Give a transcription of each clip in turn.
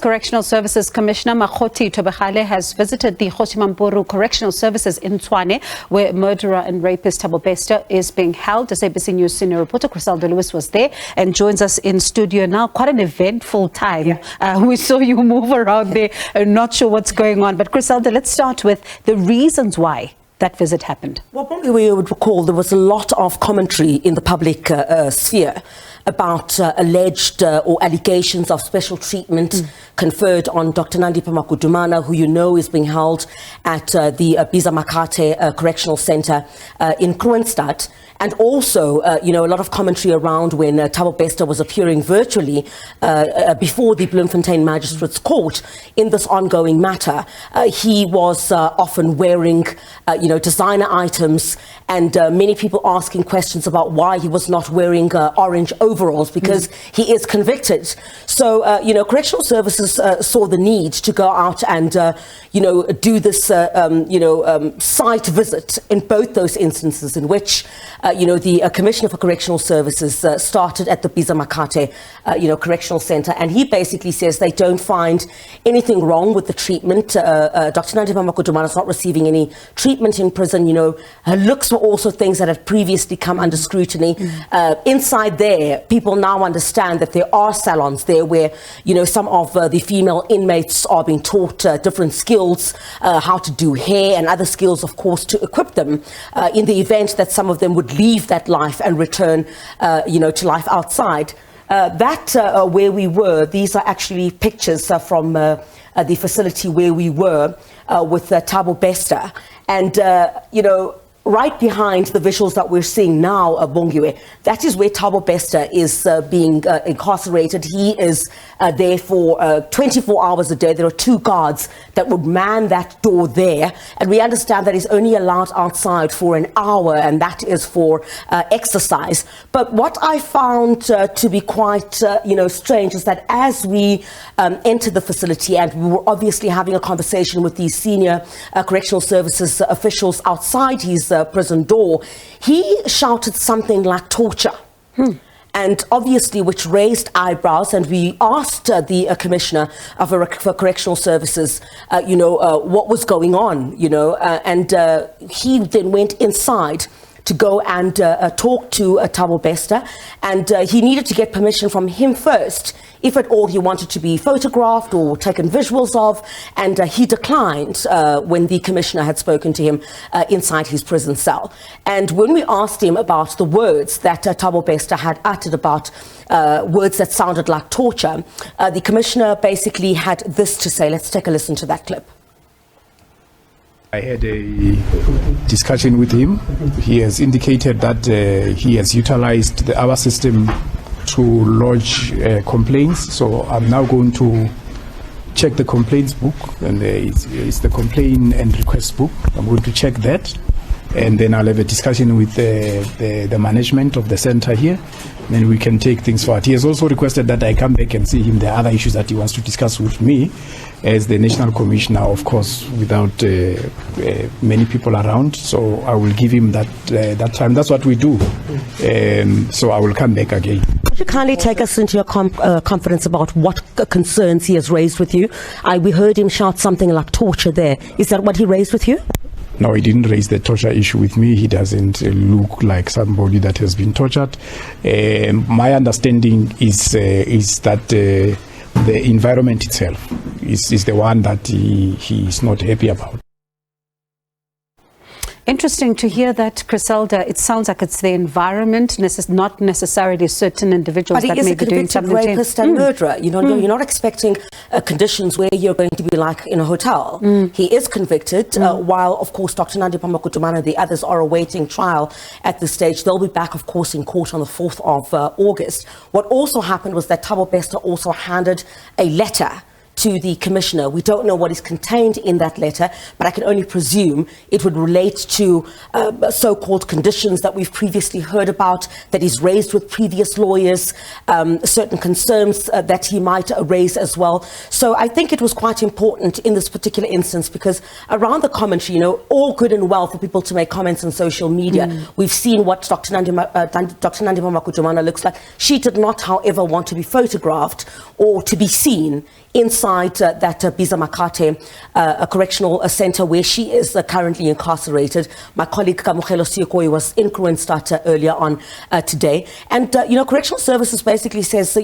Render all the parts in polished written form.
Correctional Services Commissioner Makgothi Thobakgale has visited the Kgosi Mampuru Correctional Services in Tshwane, where murderer and rapist Thabo Bester is being held. SABC News Senior Reporter Chriselda Lewis was there and joins us in studio now. Quite an eventful time. We saw you move around there, not sure what's going on. But Chriselda, let's start with the reasons why that visit happened. Well, probably we would recall there was a lot of commentary in the public sphere about alleged or allegations of special treatment conferred on Dr. Nandipha Makgothi, who you know is being held at the Makgothi Correctional Center in Kroonstad. And also, a lot of commentary around when Thabo Bester was appearing virtually before the Bloemfontein Magistrates Court in this ongoing matter. He was often wearing, designer items, and many people asking questions about why he was not wearing orange overalls, because he is convicted. So, Correctional Services saw the need to go out and, do this, site visit in both those instances in which, the Commissioner for Correctional Services started at the Makgothi, Correctional Center, and he basically says they don't find anything wrong with the treatment. Dr. Nandipha Makgothi is not receiving any treatment in prison. Her looks were also things that had previously come under scrutiny. Inside there, people now understand that there are salons there where, some of the female inmates are being taught different skills, how to do hair and other skills, of course, to equip them in the event that some of them would leave that life and return, to life outside. Where we were, these are actually pictures from the facility where we were with Thabo Bester. And, right behind the visuals that we're seeing now, Bongiwe, that is where Thabo Bester is being incarcerated. He is there for 24 hours a day. There are 2 guards that would man that door there. And we understand that he's only allowed outside for an hour, and that is for exercise. But what I found to be quite, strange is that as we entered the facility, and we were obviously having a conversation with these senior correctional services officials outside his prison door, he shouted something like torture. And obviously, which raised eyebrows, and we asked the Commissioner for Correctional Services, what was going on, and he then went inside to go and talk to Thabo Bester, and he needed to get permission from him first, if at all he wanted to be photographed or taken visuals of, and he declined when the Commissioner had spoken to him inside his prison cell. And when we asked him about the words that Thabo Bester had uttered about words that sounded like torture, the Commissioner basically had this to say. Let's take a listen to that clip. I had a discussion with him. He has indicated that he has utilized our system to lodge complaints. So I'm now going to check the complaints book, and it's the complaint and request book. I'm going to check that, and then I'll have a discussion with the management of the center here. Then we can take things forward. He has also requested that I come back and see him the other issues that he wants to discuss with me as the National Commissioner, of course, without many people around. So I will give him that time. That's what we do. So I will come back again. Could you kindly take us into your confidence about what concerns he has raised with you? We heard him shout something like torture there. Is that what he raised with you? No, he didn't raise the torture issue with me. He doesn't look like somebody that has been tortured. My understanding is that the environment itself is the one that he is not happy about. Interesting to hear that, Chriselda. It sounds like it's the environment, not necessarily certain individuals that may be doing something. But he is a convicted rapist and murderer. You're not expecting conditions where you're going to be like in a hotel. He is convicted, while, of course, Dr. Nandipha Makgothi and the others are awaiting trial at this stage. They'll be back, of course, in court on the 4th of August. What also happened was that Thabo Bester also handed a letter to the Commissioner. We don't know what is contained in that letter, but I can only presume it would relate to so-called conditions that we've previously heard about, that he's raised with previous lawyers, certain concerns that he might raise as well. So I think it was quite important in this particular instance, because around the commentary, all good and well for people to make comments on social media. We've seen what Dr. Nandipha Makgothi looks like. She did not, however, want to be photographed or to be seen inside that Biza Makgothi correctional center where she is currently incarcerated. My colleague Kamogelo Siokoi was in Kroonstad earlier on today. And, Correctional Services basically says,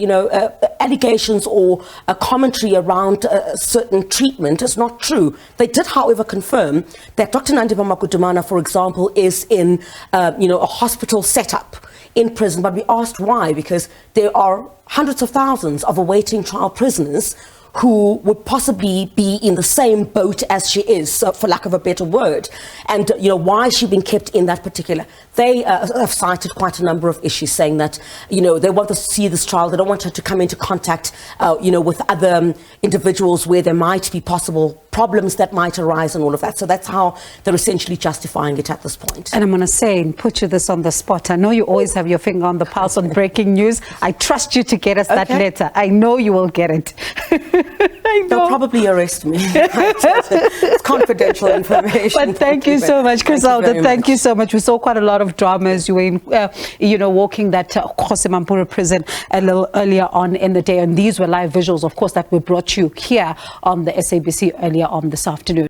allegations or a commentary around certain treatment is not true. They did, however, confirm that Dr. Nandipha Makudumana, for example, is in, a hospital setup in prison. But we asked why, because there are hundreds of thousands of awaiting trial prisoners who would possibly be in the same boat as she is, for lack of a better word. And, why is she being kept in that particular? They have cited quite a number of issues, saying that, they want to see this trial. They don't want her to come into contact, with other individuals where there might be possible problems that might arise and all of that. So that's how they're essentially justifying it at this point. And I'm going to say, and put you this on the spot. I know you always have your finger on the pulse on breaking news. I trust you to get us that letter. I know you will get it. I know. They'll probably arrest me. It's confidential information. But thank you so much, Chriselda. Thank you so much. We saw quite a lot of dramas. You were in, walking that Kgosi Mampuru prison a little earlier on in the day. And these were live visuals, of course, that we brought you here on the SABC earlier on this afternoon.